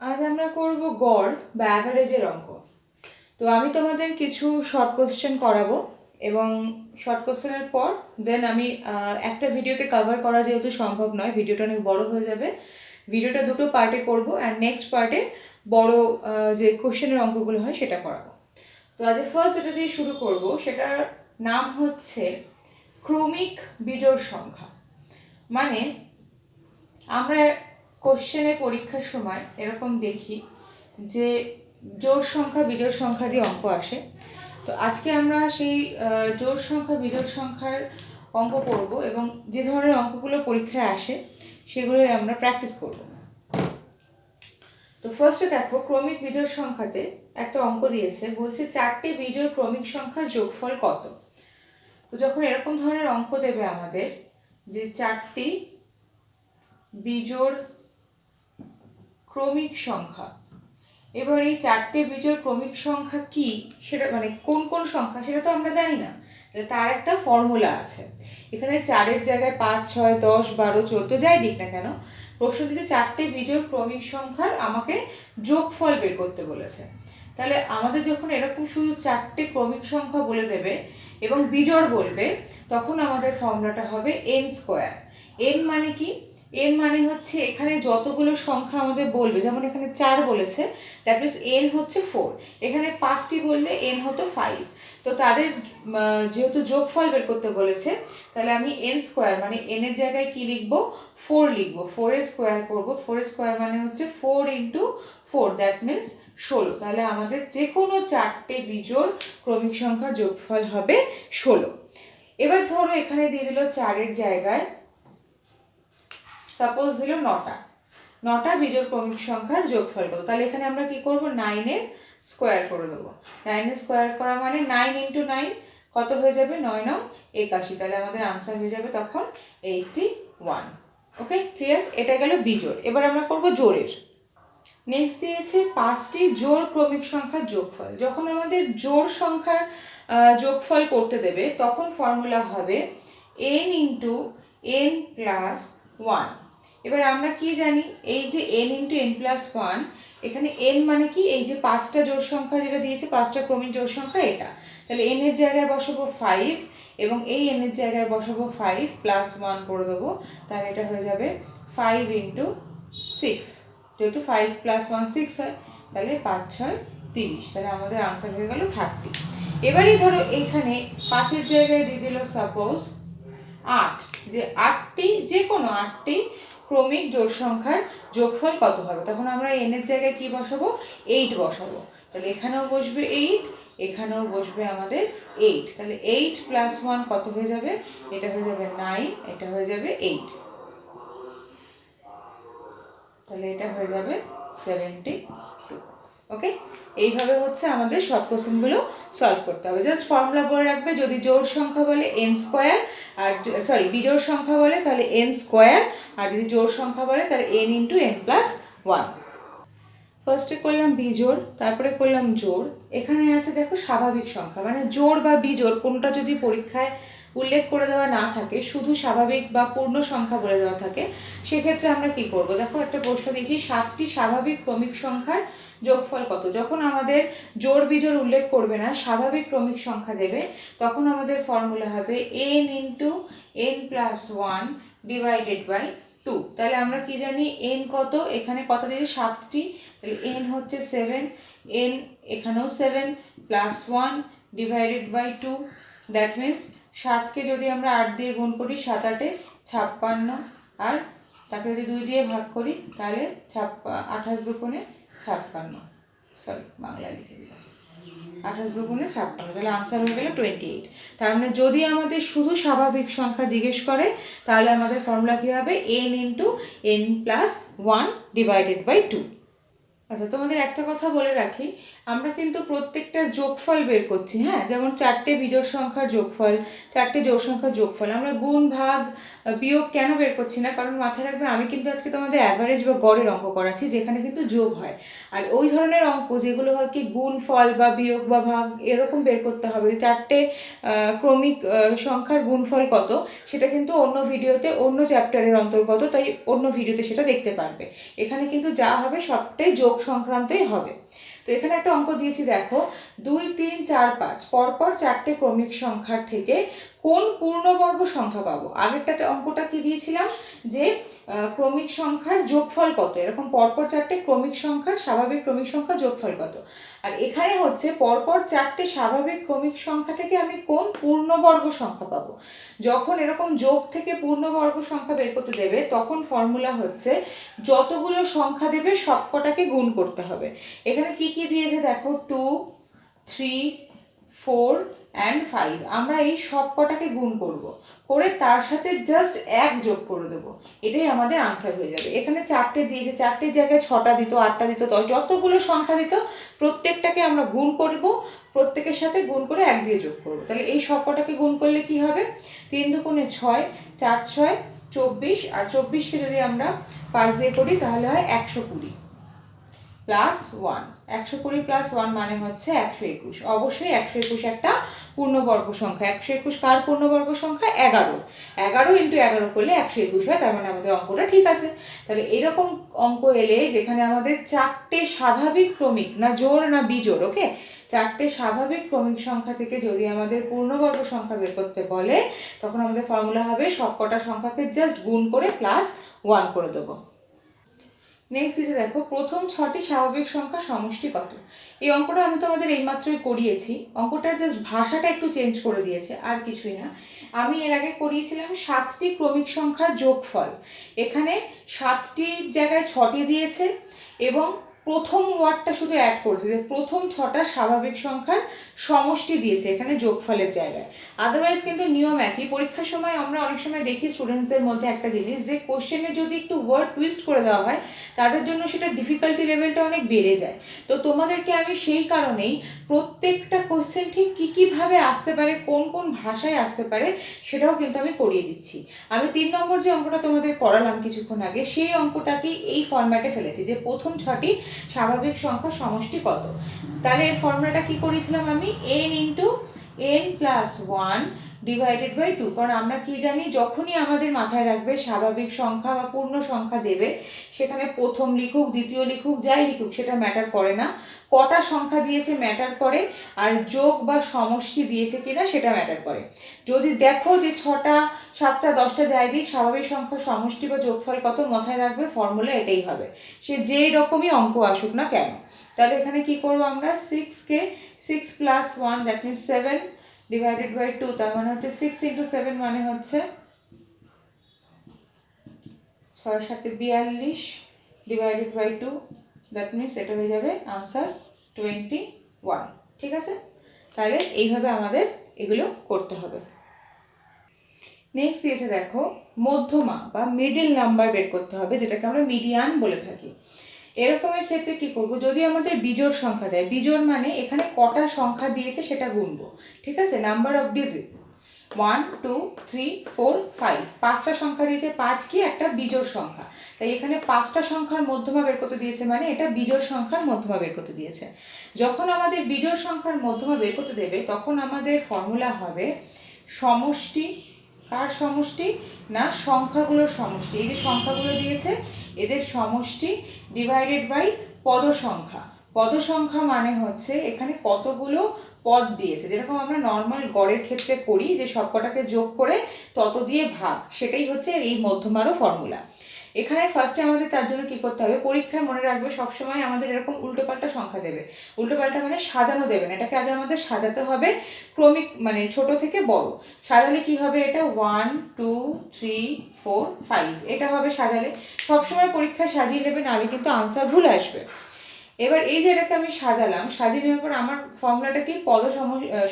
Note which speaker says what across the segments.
Speaker 1: আজ আমরা করব গড় বা অ্যাভারেজের অঙ্ক। তো আমি তোমাদের কিছু শর্ট কোশ্চেন করাবো এবং শর্ট কোশ্চেনের পর দেন আমি একটা ভিডিওতে কভার করা যেহেতু সম্ভব নয়, ভিডিওটা অনেক বড় হয়ে যাবে, ভিডিওটা দুটো পার্টে করব অ্যান্ড নেক্সট পার্টে বড় যে কোশ্চেনের অঙ্কগুলো হয় সেটা করাবো। তো আজ ফার্স্ট যেটা দিয়ে শুরু করব সেটার নাম হচ্ছে ক্রমিক বিজোড় সংখ্যা। মানে আমরা কোশ্চেনের পরীক্ষার সময় এরকম দেখি যে জোড় সংখ্যা বিজোড় সংখ্যা দিয়ে অঙ্ক আসে। তো আজকে আমরা সেই জোড় সংখ্যা বিজোড় সংখ্যার অঙ্ক করব এবং যে ধরনের অঙ্কগুলো পরীক্ষায় আসে সেগুলোই আমরা প্র্যাকটিস করব। তো ফার্স্টে দেখো, ক্রমিক বিজোড় সংখ্যাতে একটা অঙ্ক দিয়েছে, বলছে 4টি বিজোড় ক্রমিক সংখ্যার যোগফল কত। তো যখন এরকম ধরনের অঙ্ক দেবে আমাদের যে 4টি বিজোড় ক্রমিক সংখ্যা, এবার এই 4টে বিজোড় ক্রমিক সংখ্যা কি সেটা মানে কোন কোন সংখ্যা সেটা তো আমরা জানি না, তার একটা ফর্মুলা আছে। এখানে 4-এর জায়গায় 5, 6, 10, 12, 14 যাই দিক না কেন, প্রশ্ন দিতে 4টে বিজোড় ক্রমিক সংখ্যার আমাকে যোগফল বের করতে বলেছে। তাহলে আমাদের যখন এরকম শুধু 4টে ক্রমিক সংখ্যা বলে দেবে এবং বিজোড় বলবে, তখন আমাদের ফর্মুলাটা হবে n স্কোয়ার। n মানে কি? n মানে হচ্ছে এখানে যতগুলো সংখ্যা আমাদের বলবে, যেমন এখানে 4 বলেছে, দ্যাট মিনস n হচ্ছে 4। এখানে 5টি বললে n হতো 5। তো তাদের যেহেতু যোগফল বের করতে বলেছে, তাহলে আমি n স্কোয়ার মানে n এর জায়গায় কি লিখবো? 4 লিখবো। 4 এর স্কোয়ার করবো। 4 এর স্কোয়ার মানে হচ্ছে 4 ইন্টু 4, দ্যাট মিনস 16। তাহলে আমাদের যে কোনো 4টে বিজোড় ক্রমিক সংখ্যার যোগফল হবে 16। এবার ধরো এখানে দিয়ে দিল 4-এর জায়গায় সাপোজ দিল 9টা বিজোড় ক্রমিক সংখ্যার যোগফল কত। তাহলে এখানে আমরা কি করব? 9-এর স্কোয়ার করে দেবো। 9-এর স্কোয়ার করা মানে 9 ইন্টু 9 কত হয়ে যাবে? 9-9 81। তাহলে আমাদের আনসার হয়ে যাবে তখন 81। ওকে, ক্লিয়ার? এটা গেল বিজোড়। এবার আমরা করব জোড়ের। নেক্সট দিয়েছে 5টি জোড় ক্রমিক সংখ্যার যোগফল। যখন আমাদের জোড় সংখ্যার যোগফল করতে দেবে তখন ফর্মুলা হবে n ইন্টু n প্লাস 1। এবার আমরা কি জানি? এই যে n ইন্টু n প্লাস 1, এখানে n মানে কি? এই যে 5টা জোড় সংখ্যা যেটা দিয়েছে, 5টা ক্রমিক জোড় সংখ্যা এটা। তাহলে n এর জায়গায় বসাবো 5 এবং এই n এর জায়গায় বসাবো 5 প্লাস 1 করে দেবো। তাহলে এটা হয়ে যাবে 5 ইন্টু 6। যেহেতু 5 প্লাস 1 6 হয়, তাহলে 5 6 30। তাহলে আমাদের আনসার হয়ে গেল 30। এবারই ধরো এইখানে 5-এর জায়গায় দিয়ে দিল সাপোজ 8, যে 8টি যে কোনো 8টি ক্রমিক জোড় সংখ্যার যোগফল কত হবে। তখন আমরা n এর জায়গায় কি বসাবো? 8 বসাবো। তাহলে এখানেও বসবে 8, এখানেও বসবে আমাদের 8। তাহলে 8 প্লাস 1 কত হয়ে যাবে? এটা হয়ে যাবে 9, এটা হয়ে যাবে 8। তাহলে এটা হয়ে যাবে 72। ওকে, এইভাবে হচ্ছে আমাদের শর্ট কোশ্চেনগুলো সলভ করতে হবে। জাস্ট ফর্মুলা বলে রাখবে, যদি জোড় সংখ্যা বলে n স্কোয়ার, আর বিজোড় সংখ্যা বলে তাহলে n স্কোয়ার, আর যদি জোড় সংখ্যা বলে তাহলে n ইন্টু n প্লাস 1। ফার্স্টে করলাম বিজোড়, তারপরে করলাম জোড়। এখানে আছে দেখো স্বাভাবিক সংখ্যা, মানে জোড় বা বিজোড় কোনটা যদি পরীক্ষায় উল্লেখ করে দেওয়া না থাকে, শুধু স্বাভাবিক বা পূর্ণ সংখ্যা বলে দেওয়া থাকে, সেক্ষেত্রে আমরা কি করব? দেখো একটা প্রশ্ন দিয়েছি, 7টি স্বাভাবিক ক্রমিক সংখ্যার যোগফল কত। যখন আমাদের জোড় বিজোড় উল্লেখ করবে না, স্বাভাবিক ক্রমিক সংখ্যা দেবে, তখন আমাদের ফর্মুলা হবে n into n plus 1 divided by 2। তাহলে আমরা কি জানি n কত? এখানে কত দিয়েছি? 7টি। তাহলে n হচ্ছে 7, n এখানেও 7 plus 1 divided by 2, that means 7কে যদি আমরা 8 দিয়ে গুণ করি, 7 8 56, আর তাকে যদি 2 দিয়ে ভাগ করি তাহলে 28 দুগুণে 56। সরি, বাংলায় লিখে দিলাম 28 দুগুণে 56। তাহলে আনসার হয়ে গেল 28। তার মানে যদি আমাদের শুধু স্বাভাবিক সংখ্যা জিজ্ঞেস করে, তাহলে আমাদের ফর্মুলা কী হবে? n into n plus 1 divided by 2। আচ্ছা, তোমাদের একটা কথা বলে রাখি, আমরা কিন্তু প্রত্যেকটার যোগফল বের করছি, হ্যাঁ, যেমন 4টে বিজোড় সংখ্যার যোগফল, 4টে জোড় সংখ্যার যোগফল। আমরা গুণ ভাগ বিয়োগ কেন বের করছি না, কারণ মাথায় রাখবে আমি কিন্তু আজকে তোমাদের অ্যাভারেজ বা গড়ের অঙ্ক করাচ্ছি, যেখানে কিন্তু যোগ হয়। আর ওই ধরনের অঙ্ক যেগুলো হয় কি গুণ ফল বা বিয়োগ বা ভাগ এরকম বের করতে হবে, 4টে ক্রমিক সংখ্যার গুণফল কত, সেটা কিন্তু অন্য ভিডিওতে অন্য চ্যাপ্টারের অন্তর্গত, তাই অন্য ভিডিওতে সেটা দেখতে পারবে। এখানে কিন্তু যা হবে সবটাই যোগ সংক্রান্তই হবে। তো এখানে একটা অঙ্ক দিয়েছি, দেখো 2, 3, 4, 5 পরপর 4টে ক্রমিক সংখ্যার থেকে কোন পূর্ণবর্গ সংখ্যা পাবো। আগেরটাতে অঙ্কটা কি দিয়েছিলাম, যে ক্রমিক সংখ্যার যোগফল কত, এরকম পরপর 4টে ক্রমিক সংখ্যার স্বাভাবিক ক্রমিক সংখ্যার যোগফল কত। আর এখানে হচ্ছে পরপর 4টে স্বাভাবিক ক্রমিক সংখ্যা থেকে আমি কোন পূর্ণবর্গ সংখ্যা পাবো। যখন এরকম যোগ থেকে পূর্ণবর্গ সংখ্যা বের করতে দেবে, তখন ফর্মুলা হচ্ছে যতগুলো সংখ্যা দেবে সবকটাকে গুণ করতে হবে। এখানে কি কি দিয়েছে দেখো, 2, 3, 4 and 5। আমরা এই সব কটাকে গুণ করব, করে তার সাথে জাস্ট 1 যোগ করে দেবো, এটাই আমাদের আনসার হয়ে যাবে। এখানে 4টে দিয়েছে, 4টের জায়গায় 6টা দিত, 8টা দিত, যতগুলো সংখ্যা দিত প্রত্যেকটাকে আমরা গুণ করব, প্রত্যেকের সাথে গুণ করে 1 দিয়ে যোগ করব। তাহলে এই সব কটাকে গুণ করলে কি হবে, 3 দুগুণে 6, 4 6 24, আর 24কে যদি আমরা 5 দিয়ে করি তাহলে হয় 120 প্লাস 1। 120 প্লাস 1 মানে হচ্ছে 121। অবশ্যই 121 একটা পূর্ণবর্গ সংখ্যা। 121 কার পূর্ণবর্গ সংখ্যা? 11। 11 ইন্টু 11 করলে 121 হয়, তার মানে আমাদের অঙ্কটা ঠিক আছে। তাহলে এরকম অঙ্ক এলে যেখানে আমাদের 4টে স্বাভাবিক ক্রমিক, না জোড় না বিজোড়, ওকে, 4টে স্বাভাবিক ক্রমিক সংখ্যা থেকে যদি আমাদের পূর্ণবর্গ সংখ্যা বের করতে বলে, তখন আমাদের ফর্মুলা হবে সবকটা সংখ্যাকে জাস্ট গুণ করে প্লাস 1 করে দেবো। নেক্সট এসে দেখো, প্রথম 6টি স্বাভাবিক সংখ্যা সমষ্টি কত। এই অঙ্কটা আমি তোমাদের এইমাত্রই করিয়েছি, অঙ্কটার জাস্ট ভাষাটা একটু চেঞ্জ করে দিয়েছে, আর কিছুই না। আমি এর আগে করিয়েছিলাম 7টি ক্রমিক সংখ্যার যোগফল, এখানে 7টির জায়গায় 6টি দিয়েছে এবং প্রথম ওয়ার্ডটা শুধু অ্যাড করছে, যে প্রথম 6টা স্বাভাবিক সংখ্যার সমষ্টি দিয়েছে এখানে যোগফলের জায়গায়। আদারওয়াইজ কিন্তু নিয়ম একই। পরীক্ষার সময় আমরা অনেক সময় দেখি স্টুডেন্টসদের মধ্যে একটা জিনিস, যে কোশ্চেনে যদি একটু ওয়ার্ড টুইস্ট করে দেওয়া হয় তাদের জন্য সেটা ডিফিকাল্টি লেভেলটা অনেক বেড়ে যায়। তো তোমাদেরকে আমি সেই কারণেই প্রত্যেকটা কোশ্চেন ঠিক কী কীভাবে আসতে পারে, কোন কোন ভাষায় আসতে পারে, সেটাও কিন্তু আমি করিয়ে দিচ্ছি। আমি 3 নম্বর যে অঙ্কটা তোমাদের করালাম কিছুক্ষণ আগে, সেই অঙ্কটাকেই এই ফরম্যাটে ফেলেছি, যে প্রথম 6টি স্বাভাবিক সংখ্যা সমষ্টি কত। তাহলে এর ফর্মুলাটা কি করেছিলাম আমি, n into n plus 1 divided by 2। কারণ আমরা কি জানি, যখনই আমাদের মাথায় রাখবে স্বাভাবিক সংখ্যা বা পূর্ণ সংখ্যা দেবে, সেখানে প্রথম লিখুক দ্বিতীয় লিখুক যাই লিখুক সেটা ম্যাটার করে না, কটা সংখ্যা দিয়েছে ম্যাটার করে, আর যোগ বা সমষ্টি দিয়েছে কিনা সেটা ম্যাটার করে। যদি দেখো যে 6টা 7টা 10টা যাই দিক স্বাভাবিক সংখ্যা সমষ্টি বা যোগফল কত, মাথায় রাখবে ফর্মুলা এটাই হবে, সে যেই রকমই অঙ্ক আসুক না কেন। তাহলে এখানে কি করবো আমরা, 6কে 6 plus 1 that means 7 divided by 2, তার মানে হচ্ছে 6 ইন্টু 7 মানে হচ্ছে 6 7 42 ডিভাইডেড বাই 2, দ্যাট মিনস এটা হয়ে যাবে আনসার 21। ঠিক আছে, তাহলে এইভাবে আমাদের এগুলো করতে হবে। নেক্সট দিয়েছে দেখো, মধ্যমা বা মিডিল নাম্বার বের করতে হবে, যেটাকে আমরা মিডিয়ান বলে থাকি। এরকমের ক্ষেত্রে কি করব, যদি আমাদের বিজোড় সংখ্যা দেয়, বিজোড় মানে এখানে কটা সংখ্যা দিয়েছে সেটা গুনবো, ঠিক আছে, নাম্বার অফ ডিজিট 1 2 3 4 5, 5টা সংখ্যা দিয়েছে, 5 কি একটা বিজোড় সংখ্যা, তাই এখানে 5টা সংখ্যার মধ্যমা বের করতে দিয়েছে, মানে এটা বিজোড় সংখ্যার মধ্যমা বের করতে দিয়েছে। যখন আমাদের বিজোড় সংখ্যার মধ্যমা বের করতে দেবে, তখন আমাদের ফর্মুলা হবে সমষ্টি, কার সমষ্টি, না সংখ্যাগুলোর সমষ্টি। এই যে সংখ্যাগুলো দিয়েছে এদের সমষ্টি ডিভাইডেড বাই পদ সংখ্যা। পদ সংখ্যা মানে হচ্ছে এখানে কতগুলো পদ দিয়েছে, যেরকম আমরা নর্মাল গড়ের ক্ষেত্রে করি, যে সবকটাকে যোগ করে তত দিয়ে ভাগ, সেটাই হচ্ছে এই মধ্যমারও ফর্মুলা। এখানে ফার্স্টে আমাদের তার জন্য কী করতে হবে, পরীক্ষায় মনে রাখবে সবসময় আমাদের এরকম উল্টোপাল্টা সংখ্যা দেবে। উল্টোপাল্টা মানে সাজানো দেবে না, এটাকে আগে আমাদের সাজাতে হবে ক্রমিক, মানে ছোট থেকে বড়। সাজালে কি হবে, এটা 1 2 3 4 5 এটা হবে সাজালে। সবসময় পরীক্ষায় সাজিয়ে নেবে, নাহলে কিন্তু আনসার ভুল আসবে। এবার এই যে এটাকে আমি সাজালাম, সাজিয়ে নেওয়ার পর আমার ফর্মুলাটা কি,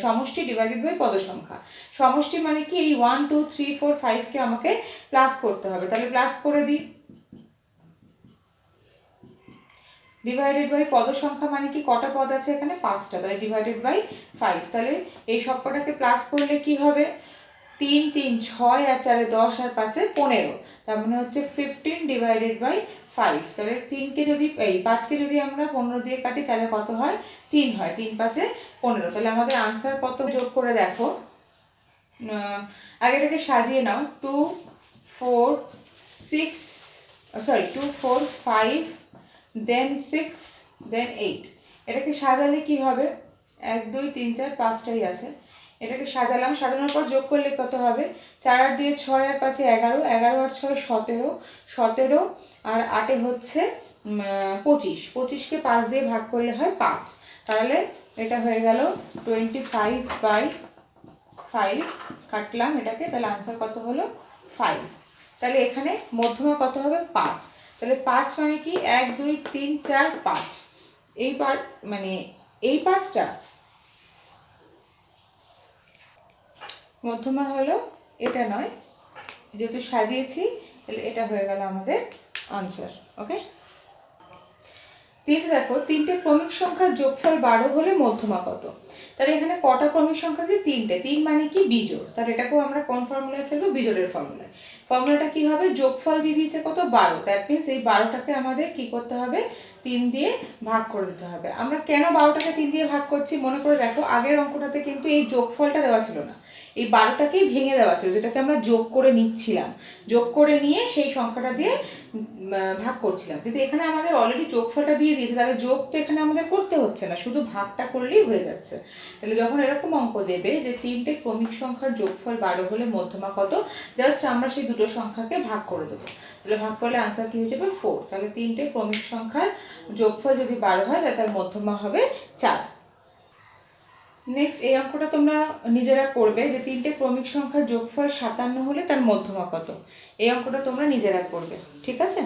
Speaker 1: সমষ্টি ডিভাইডেড বাই পদ সংখ্যা। সমষ্টি মানে কি, এই 1 2 3 4 5কে আমাকে প্লাস করতে হবে, তাহলে প্লাস করে দিই। ডিভাইডেড বাই পদ সংখ্যা মানে কি, কটা পদ আছে এখানে, 5টা, তাই ডিভাইডেড বাই 5। তাহলে এই সবকটাকে প্লাস করলে কি হবে, 3 3 6 আর 4 10 আর 5 15, তার মানে হচ্ছে 15 ডিভাইডেড বাই 5। তাহলে 3কে যদি 5কে যদি আমরা 15 দিয়ে কাটি তাহলে কত হয়, 3 হয়, 3 5 15। তাহলে আমাদের আনসার কত, যোগ করে দেখো, আগে এটাকে সাজিয়ে নাও, 2 4 6 সরি 2 4 5 দেন 6 দেন 8। এটাকে সাজালে কি হবে, 1 2 3 4 5টাই আছে, এটাকে সাজালাম, সাজানোর পর যোগ করলে কত হবে, 4 আর 2 6 আর 5 11, 11 আর 6 17, 17 আর 8 হচ্ছে 25, 25কে 5 দিয়ে ভাগ করলে হয় 5। তাহলে এটা হয়ে গেল 25/5, কাটলাম এটাকে, তাহলে আনসার কত হলো 5। তাহলে এখানে মধ্যমা কত হবে, 5। তাহলে 5 মানে কি, 1 2 3 4 5, এই 5 মানে এই 5টা মধ্যমা হলো, এটা নয়, যেহেতু সাজিয়েছি তাহলে এটা হয়ে গেল আমাদের আনসার। ওকে, তিরিশে দেখো, 3টে ক্রমিক সংখ্যার যোগফল 12 হলে মধ্যমা কত। তাহলে এখানে কটা ক্রমিক সংখ্যা আছে, 3টে, 3 মানে কি বিজোড়, তাহলে এটাকেও আমরা কোন ফর্মুলায় ফেলবো, বিজোড়ের ফর্মুলায়। ফর্মুলাটা কি হবে, যোগফল দিয়ে দিয়েছে কত, 12, দ্যাট মিনস এই 12টাকে আমাদের কি করতে হবে, 3 দিয়ে ভাগ করে দিতে হবে। আমরা কেন 12টাকে 3 দিয়ে ভাগ করছি, মনে করে দেখো, আগের অঙ্কটাতে কিন্তু এই যোগফলটা দেওয়া ছিল না, এই 12টাকেই ভেঙে দেওয়া ছিল, যেটাকে আমরা যোগ করে নিচ্ছিলাম, যোগ করে নিয়ে সেই সংখ্যাটা দিয়ে ভাগ করছিলাম। কিন্তু এখানে আমাদের অলরেডি যোগফলটা দিয়ে দিয়েছে, তাহলে যোগ তো এখানে আমাদের করতে হচ্ছে না, শুধু ভাগটা করলেই হয়ে যাচ্ছে। তাহলে যখন এরকম অঙ্ক দেবে যে 3টে ক্রমিক সংখ্যার যোগফল 12 হলে মধ্যমা কত, জাস্ট আমরা সেই দুটো সংখ্যাকে ভাগ করে দেবো। তাহলে ভাগ করলে আনসার কি হয়ে যাবে, 4। তাহলে 3টে ক্রমিক সংখ্যার যোগফল যদি 12 হয় তাহলে তার মধ্যমা হবে 4। নেক্সট এই অঙ্কটা তোমরা নিজেরা করবে যে 3টে ক্রমিক সংখ্যার যোগফল 57 হলে তার মধ্যমা কত। এই অঙ্কটা তোমরা নিজেরা করবে, ঠিক আছে।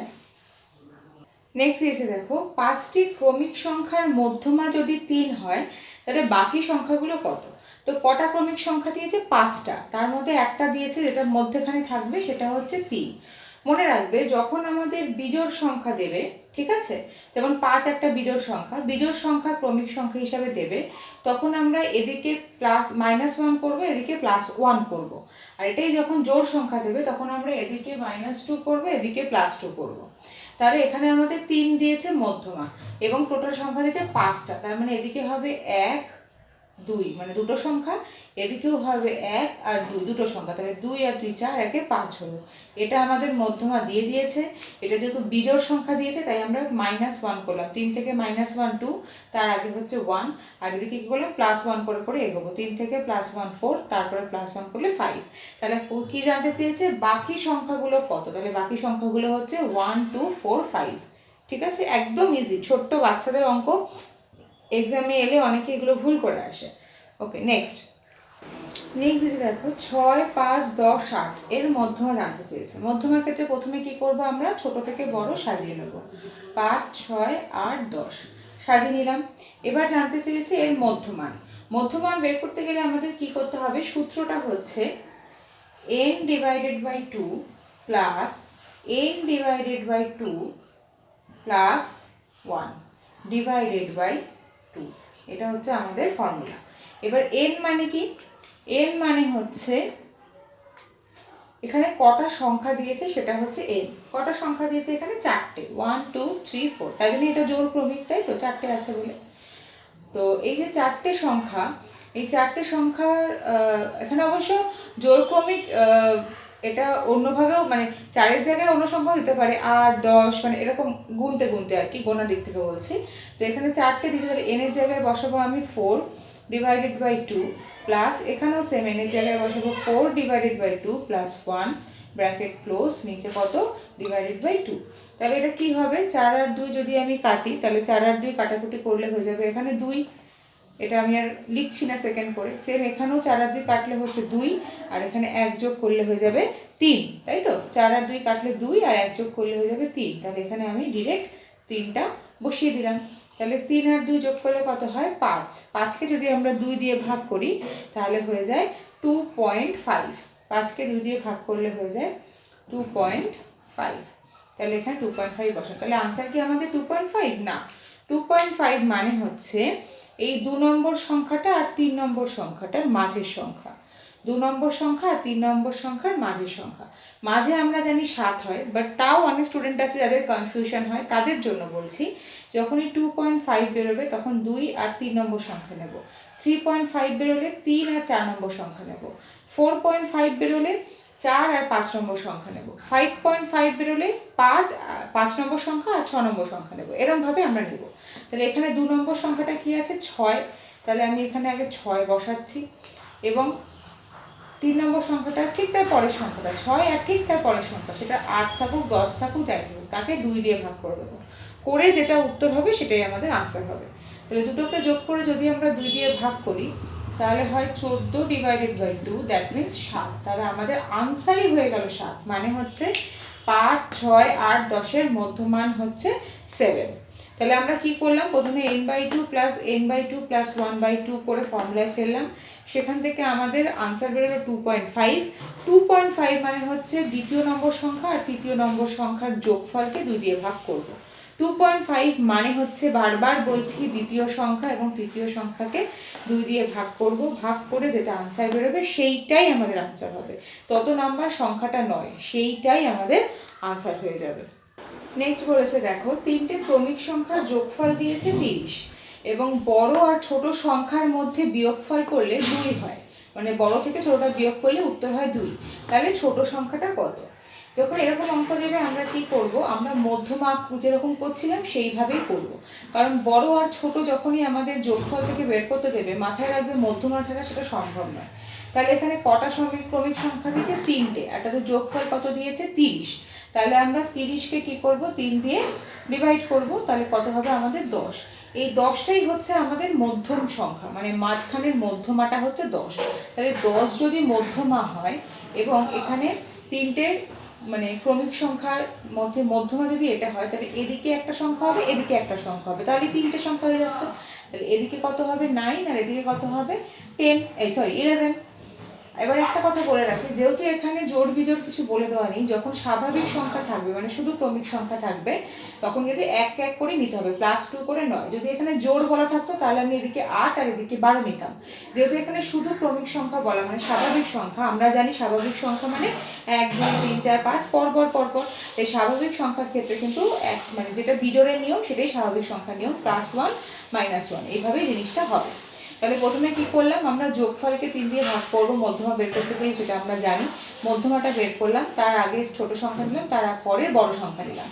Speaker 1: নেক্সট দিয়েছে দেখো, 5টি ক্রমিক সংখ্যার মধ্যমা যদি 3 হয় তাহলে বাকি সংখ্যাগুলো কত। তো কটা ক্রমিক সংখ্যা দিয়েছে, 5টা, তার মধ্যে একটা দিয়েছে যেটা মধ্যখানে থাকবে সেটা হচ্ছে 3। মনে রাখবে যখন আমাদের বিজোড় সংখ্যা দেবে, ঠিক আছে, যেমন 5 একটা বিজোড় সংখ্যা ক্রমিক সংখ্যা হিসাবে দেবে, তখন আমরা এদিকে -1 করব, এদিকে +1 করব। আর এটাই যখন জোড় সংখ্যা দেবে তখন আমরা এদিকে -2 করব, এদিকে +2 করব। তাহলে এখানে আমাদের 3 দিয়েছে মধ্যমা এবং টোটাল সংখ্যা দিয়েছে 5টা, তার মানে এদিকে হবে 1 2, মানে দুটো সংখ্যা, এদিকেও হবে 1 আর 2 দুটো সংখ্যা, তাহলে 2 আর 2 4, একে 5 হলো। এটা আমাদের মধ্যমা দিয়ে দিয়েছে, এটা যেহেতু বিজোড় সংখ্যা দিয়েছে তাই আমরা -1 করলাম, 3 থেকে -1 2, তার আগে হচ্ছে 1, আর এদিকে কী করলাম, +1 করে করে এগোবো, 3 থেকে +1 4, তারপরে +1 করলে 5। তাহলে কি জানতে চেয়েছে, বাকি সংখ্যাগুলো কত। তাহলে বাকি সংখ্যাগুলো হচ্ছে 1 2 4 5, ঠিক আছে, একদম ইজি, ছোট্ট বাচ্চাদের অঙ্ক, এক্সামে এলে অনেকে এগুলো ভুল করে আসে। ওকে, নেক্সট এসে দেখো, 6 5 10 8 এর মধ্যমা জানতে চেয়েছে। মধ্যমার ক্ষেত্রে প্রথমে কি করব, আমরা ছোট থেকে বড় সাজিয়ে নেব, 5 6 8 10 সাজিয়ে নিলাম। এবার জানতে চেয়েছে এর মধ্যমান। মধ্যমান বের করতে গেলে আমাদের কি করতে হবে, সূত্রটা হচ্ছে n divided by 2 plus n divided by 2 plus 1 divided by 2, এটা হচ্ছে আমাদের ফর্মুলা। এবার n মানে কি, n মানে হচ্ছে এখানে কটা সংখ্যা দিয়েছে সেটা হচ্ছে n। কটা সংখ্যা দিয়েছে এখানে, 4টে, 1 2 3 4, তাই জন্য এটা জোড় ক্রমিক, তাই তো 4টে আছে বলে। তো এই যে 4টে সংখ্যা, এই 4টে সংখ্যার এখানে অবশ্য জোড় ক্রমিক, এটা অন্যভাবেও, মানে 4-এর জায়গায় অন্য সংখ্যাও দিতে পারে, 8 10, মানে এরকম গুনতে গুনতে আর কি, গোনার দিক থেকে বলছি। তো এখানে 4টে দিতে পারে, n এর জায়গায় বসাবো আমি 4 ডিভাইডেড বাই 2 প্লাস, এখানেও সেম, n এর জায়গায় বসাবো 4 divided by 2 plus 1 bracket close, নিচে কত, ডিভাইডেড বাই 2। তাহলে এটা কি হবে, 4 আর 2 যদি আমি কাটি তাহলে 4 আর 2 কাটাকুটি করলে হয়ে যাবে এখানে 2, এটা আমি আর লিখছি না সেকেন্ড করে। সেম এখানেও 4 আর 2 কাটলে হচ্ছে 2, আর এখানে 1 যোগ করলে হয়ে যাবে 3, তাই তো, 4 আর 2 কাটলে 2 আর 1 যোগ করলে হয়ে যাবে 3। তাহলে এখানে আমি ডিরেক্ট 3টা বসিয়ে দিলাম। তাহলে 3 আর 2 যোগ করলে কত হয়, 5। 5কে যদি আমরা 2 দিয়ে ভাগ করি তাহলে হয়ে যায় 2.5। 5কে 2 দিয়ে ভাগ করলে হয়ে যায় 2.5। তাহলে এখানে 2.5 বসান। তাহলে আনসার কি আমাদের 2.5 না, 2.5 মানে হচ্ছে এই 2 নম্বর সংখ্যাটা আর 3 নম্বর সংখ্যাটার মাঝের সংখ্যা। 2 নম্বর সংখ্যা আর 3 নম্বর সংখ্যার মাঝের সংখ্যা। মাঝে আমরা জানি 7 হয়, বাট তাও অনেক স্টুডেন্ট আছে যাদের কনফিউশন হয়, তাদের জন্য বলছি যখনই 2.5 বেরোবে তখন 2 আর 3 নম্বর সংখ্যা নেব, 3.5 বেরোলে 3 আর 4 নম্বর সংখ্যা নেব, 4.5 বেরোলে 4 আর 5 নম্বর সংখ্যা নেব, 5.5 বেরোলে 5 নম্বর সংখ্যা আর 6 নম্বর সংখ্যা নেব। এরমভাবে আমরা নেব। তাহলে এখানে 2 নম্বর সংখ্যাটা কি আছে? 6। তাহলে আমি এখানে আগে 6 বসাচ্ছি, এবং 3 নম্বর সংখ্যাটা ঠিক তার পরের সংখ্যাটা 6 আর ঠিক তার পরের সংখ্যা, সেটা 8 থাকুক 10 থাকুক যাই থাকুক, তাকে 2 দিয়ে ভাগ করে দেবো। করে যেটা উত্তর হবে সেটাই আমাদের আনসার হবে। তাহলে দুটোকে যোগ করে যদি আমরা 2 দিয়ে ভাগ করি তাহলে হয় 14/2, দ্যাট মিনস 7। তাহলে আমাদের আনসারই হয়ে গেল 7। মানে হচ্ছে 5, 6, 8, 10-এর মধ্যমান হচ্ছে 7। তাহলে আমরা কি করলাম? প্রথমে n/2 প্লাস n/2 প্লাস 1/2 করে ফর্মুলায় ফেললাম। সেখান থেকে আমাদের আনসার বেরোলো 2.5। 2.5 মানে হচ্ছে দ্বিতীয় নম্বর সংখ্যা আর তৃতীয় নম্বর সংখ্যার যোগফলকে 2 দিয়ে ভাগ করব। 2.5 মানে হচ্ছে, বারবার বলছি, দ্বিতীয় সংখ্যা এবং তৃতীয় সংখ্যাকে 2 দিয়ে ভাগ করব। ভাগ করে যেটা আনসার বেরোবে সেইটাই আমাদের আনসার হবে। তত নাম্বার সংখ্যাটা নয়, সেইটাই আমাদের আনসার হয়ে যাবে। নেক্সট বলেছে দেখো, 3টে ক্রমিক সংখ্যার যোগফল দিয়েছে 30 এবং বড় আর ছোট সংখ্যার মধ্যে বিয়োগফল করলে 2 হয়। মানে বড় থেকে ছোটটা বিয়োগ করলে উত্তর হয় 2। তাহলে ছোট সংখ্যাটা কত? যখন এরকম অঙ্ক দেবে আমরা কি করব? আমরা মধ্যমা যেরকম করছিলাম সেইভাবেই করব। কারণ বড় আর ছোট যখনই আমাদের যোগফল থেকে বের করতে দেবে, মাথায় রাখবে মধ্যমা ছাড়া সেটা সম্ভব নয়। তাহলে এখানে কটা ক্রমিক সংখ্যা দিয়েছে? 3টে, আর তাদের যোগফল কত দিয়েছে? 30। তাহলে আমরা 30কে কি করব? 3 দিয়ে ডিভাইড করব। তাহলে কত হবে আমাদের? 10। এই 10টাই হচ্ছে আমাদের মধ্যম সংখ্যা, মানে মাঝখানের মধ্যমাটা হচ্ছে 10। তাহলে 10 যদি মধ্যমা হয় এবং এখানে 3টে মানে ক্রমিক সংখ্যার মধ্যে মধ্যমা যদি এটা হয়, তাহলে এদিকে একটা সংখ্যা হবে, এদিকে একটা সংখ্যা হবে, তাহলে 3টে সংখ্যা হয়ে যাচ্ছে। তাহলে এদিকে কত হবে? 9, আর এদিকে কত হবে? 11। এবার একটা কথা বলে রাখি, যেহেতু এখানে জোড় বিজোড় কিছু বলে দেওয়া নেই, যখন স্বাভাবিক সংখ্যা থাকবে মানে শুধু ক্রমিক সংখ্যা থাকবে তখন কিন্তু এক এক করে নিতে হবে, +2 করে নয়। যদি এখানে জোড় বলা থাকতো তাহলে আমি এদিকে 8 আর এদিকে 12 নিতাম। যেহেতু এখানে শুধু ক্রমিক সংখ্যা বলা মানে স্বাভাবিক সংখ্যা, আমরা জানি স্বাভাবিক সংখ্যা মানে 1, 2, 3, 4, 5 পরপর। এই স্বাভাবিক সংখ্যার ক্ষেত্রে কিন্তু মানে যেটা বিজোড়ের নিয়ম সেটাই স্বাভাবিক সংখ্যার নিয়ম, +1 -1, এইভাবেই জিনিসটা হবে। তাহলে প্রথমে কি করলাম? আমরা যোগফলকে 3 দিয়ে ভাগ করব, মধ্যমা বের করতে পারি যেটা আমরা জানি। মধ্যমাটা বের করলাম, তার আগে ছোট সংখ্যা নিলাম, তার পরে বড় সংখ্যা নিলাম।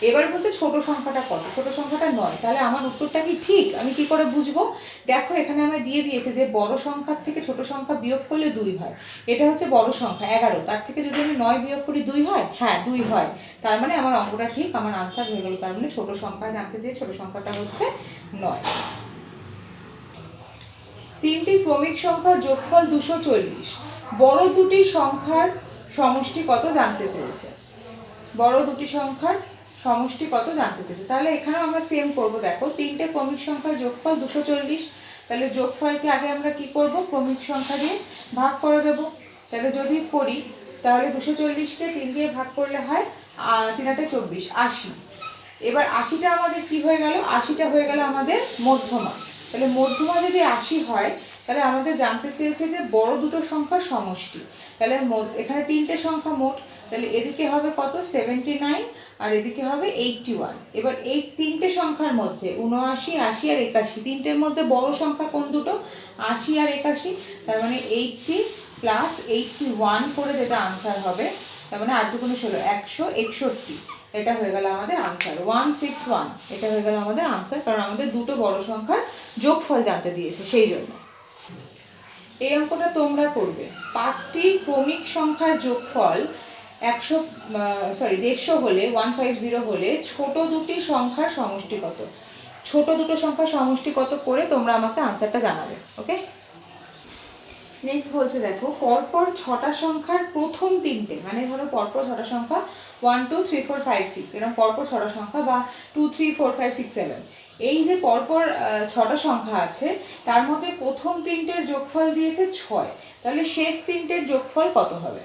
Speaker 1: এবার বলতে ছোট সংখ্যাটা কত? ছোট সংখ্যাটা 9। তাহলে আমার উত্তরটা কি ঠিক? আমি কি করে বুঝবো? দেখো এখানে আমার দিয়ে দিয়েছে যে বড় সংখ্যার থেকে ছোট সংখ্যা বিয়োগ করলে 2 হয়। এটা হচ্ছে বড় সংখ্যা 11, তার থেকে যদি আমি 9 বিয়োগ করি 2 হয়? হ্যাঁ 2 হয়। তার মানে আমার অঙ্কটা ঠিক, আমার আনসার হয়ে গেল। তার মানে ছোট সংখ্যা জানতে চেয়ে ছোট সংখ্যাটা হচ্ছে 9। 3টি ক্রমিক সংখ্যার যোগফল 240। বড় দুটি সংখ্যার সমষ্টি কত জানতে চেয়েছে। বড় দুটি সংখ্যার সমষ্টি কত জানতে চেয়েছে। তাহলে এখানেও আমরা সেম করব। দেখো 3টে ক্রমিক সংখ্যার যোগফল 240। তাহলে যোগফলকে আগে আমরা কি করব? ক্রমিক সংখ্যা দিয়ে ভাগ করে দেব। তাহলে যদি করি তাহলে 240কে 3 দিয়ে ভাগ করলে হয় 3 × 24, 80। এবার 80টা আমাদের কি হয়ে গেল? 80টা হয়ে গেল আমাদের মধ্যমা। তাহলে মধ্যমা যদি 80 হয় তাহলে আমাদের জানতে চেয়েছে যে বড় দুটো সংখ্যার সমষ্টি। তাহলে এখানে 3টে সংখ্যা মোট, তাহলে এদিকে হবে কত? 79, আর এদিকে হবে 81। এবার এই 3টে সংখ্যার মধ্যে 79, 80 আর 81, 3টের মধ্যে বড় সংখ্যা কোন দুটো? 80 আর 81। তার মানে 80 + 81 করে যেটা আনসার হবে, তার মানে 8 × 2 = 16, 161। এটা হয়ে গেল আমাদের আনসার 161। এটা হয়ে গেল আমাদের আনসার, কারণ আমাদের দুটো বড় সংখ্যার যোগফল জানতে দিয়েছে সেই জন্য। এই অঙ্কটা তোমরা করবে। 5টি ক্রমিক সংখ্যার যোগফল 150 হলে 150 হলে ছোট দুটি সংখ্যার সমষ্টি কত? ছোট দুটো সংখ্যার সমষ্টি কত করে তোমরা আমাকে আনসারটা জানাবে। ওকে, নেক্সট বলছে দেখো, পরপর 6টা সংখ্যার প্রথম 3টে, মানে ধরো পরপর 6টা সংখ্যা 1, 2, 3, 4, 5, 6, এরকম পরপর 6টা সংখ্যা, বা 2, 3, 4, 5, 6, 7, এই যে পরপর 6টা সংখ্যা আছে তার মধ্যে প্রথম 3টের যোগফল দিয়েছে 6। তাহলে শেষ 3টের যোগফল কত হবে?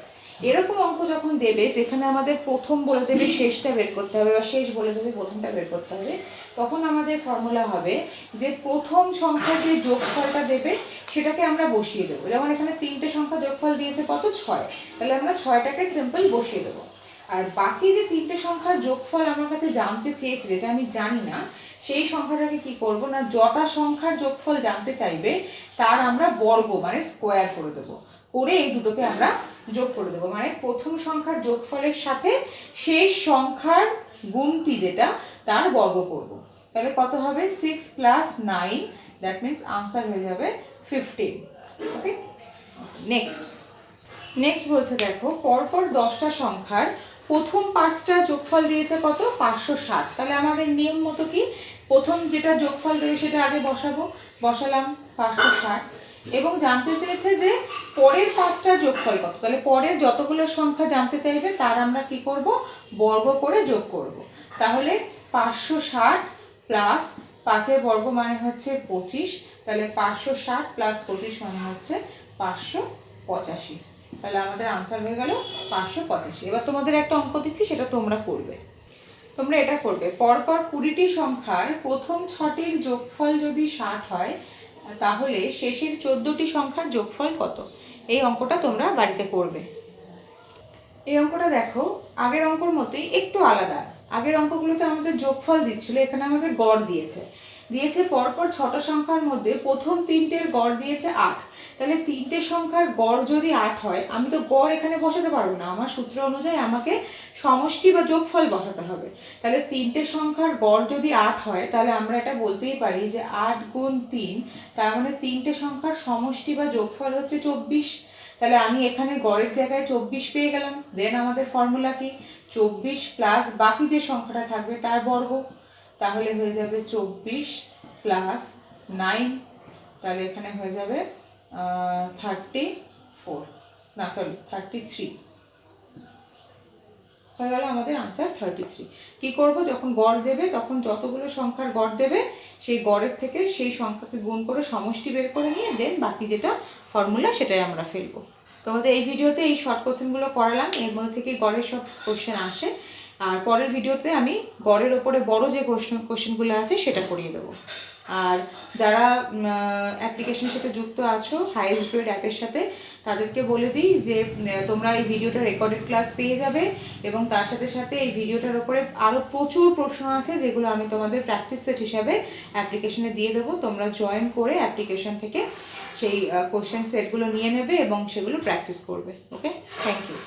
Speaker 1: এরকম অঙ্ক যখন দেবে যেখানে আমাদের প্রথম বলে দেবে শেষটা বের করতে হবে বা শেষ বলে দেবে প্রথমটা বের করতে হবে, তখন আমাদের ফর্মুলা হবে যে প্রথম সংখ্যার যে যোগফলটা দেবে সেটাকে আমরা বসিয়ে দেবো। যেমন এখানে 3টে সংখ্যা যোগফল দিয়েছে কত, 6, তাহলে আমরা 6টাকে সিম্পল বসিয়ে দেবো। আর বাকি যে 3টে সংখ্যার যোগফল আমার কাছে জানতে চেয়েছে, যেটা আমি জানি না, সেই সংখ্যাটাকে কি করব না, যটা সংখ্যার যোগফল জানতে চাইবে তার আমরা বর্গ মানে স্কোয়ার করে দেবো, করে এই দুটোকে আমরা যোগ করে দেবো। মানে প্রথম সংখ্যার যোগফলের সাথে শেষ সংখ্যার গুণটি যেটা তার বর্গ করব। তাহলে কত হবে, 6 + 9, দ্যাট মিনস আনসার হয়ে যাবে 15। ওকে, নেক্সট বলছে দেখো, পরপর 10টা সংখ্যার প্রথম 5টা যোগফল দিয়েছে কত, 560। তাহলে আমাদের নিয়ম মতো কি, প্রথম যেটা যোগফল দেবে সেটা আগে বসালাম 560, এবং জানতে চেয়েছে যে পরের 5টা যোগফল কত। তাহলে পরের যতগুলো সংখ্যা জানতে চাইবে তার আমরা কি করব, বর্গ করে যোগ করব। তাহলে 560 প্লাস 5-এর বর্গ মানে হচ্ছে 25, তাহলে 560 প্লাস 25 মানে হচ্ছে 585। তাহলে আমাদের আনসার হয়ে গেল 585। এবার তোমাদের একটা অঙ্ক দিচ্ছি, সেটা তোমরা করবে। তোমরা এটা করবে, পরপর 20টি সংখ্যার প্রথম 6টির যোগফল যদি 60 হয় তাহলে শেষের 14টি সংখ্যার যোগফল কত। এই অঙ্কটা তোমরা বাড়িতে করবে। এই অঙ্কটা দেখো আগের অঙ্কর মতোই একটু আলাদা। আগের অঙ্কগুলোতে আমাদের যোগফল দিচ্ছিল, এখানে আমাদের গড় দিয়েছে পরপর 6টা সংখ্যার মধ্যে প্রথম 3টের গড় দিয়েছে 8। তাহলে 3টে সংখ্যার গড় যদি 8 হয়, আমি তো গড় এখানে বসাতে পারবো না, আমার সূত্র অনুযায়ী আমাকে সমষ্টি বা যোগফল বসাতে হবে। তাহলে 3টে সংখ্যার গড় যদি 8 হয়, তাহলে আমরা এটা বলতেই পারি যে 8 গুণ 3, তার মানে 3টে সংখ্যার সমষ্টি বা যোগফল হচ্ছে 24। তাহলে আমি এখানে গড়ের জায়গায় 24 পেয়ে গেলাম। দেন আমাদের ফর্মুলা কি, 24 প্লাস বাকি যে সংখ্যাটা থাকবে তার বর্গ, তাহলে হয়ে যাবে 24 প্লাস 9, তাহলে এখানে হয়ে যাবে 33 হয়ে গেল আমাদের আনসার 33। কি করব, যখন গড় দেবে তখন যতগুলো সংখ্যার গড় দেবে সেই গড়ের থেকে সেই সংখ্যাকে গুণ করে সমষ্টি বের করে নিয়ে দেন বাকি যেটা ফর্মুলা সেটাই আমরা ফেলবো। তোমাদের এই ভিডিওতে এই শর্ট কোশ্চেনগুলো করালাম, এর মধ্যে থেকে গড়ের সব কোশ্চেন আসে। আর পরের ভিডিওতে আমি গড়ের ওপরে বড় যে কোশ্চেনগুলো আছে সেটা করিয়ে দেবো। আর যারা অ্যাপ্লিকেশনের সাথে যুক্ত আছো হাইয়েস্ট গ্রেড অ্যাপের সাথে, তাদেরকে বলে দিই যে তোমরা এই ভিডিওটা রেকর্ডেড ক্লাস পেয়ে যাবে, এবং তার সাথে সাথে এই ভিডিওটার ওপরে আরও প্রচুর প্রশ্ন আছে যেগুলো আমি তোমাদের প্র্যাকটিস সেট হিসাবে অ্যাপ্লিকেশনে দিয়ে দেবো। তোমরা জয়েন করে অ্যাপ্লিকেশন থেকে সেই কোশ্চেন সেটগুলো নিয়ে নেবে এবং সেগুলো প্র্যাকটিস করবে। ওকে, থ্যাংক ইউ।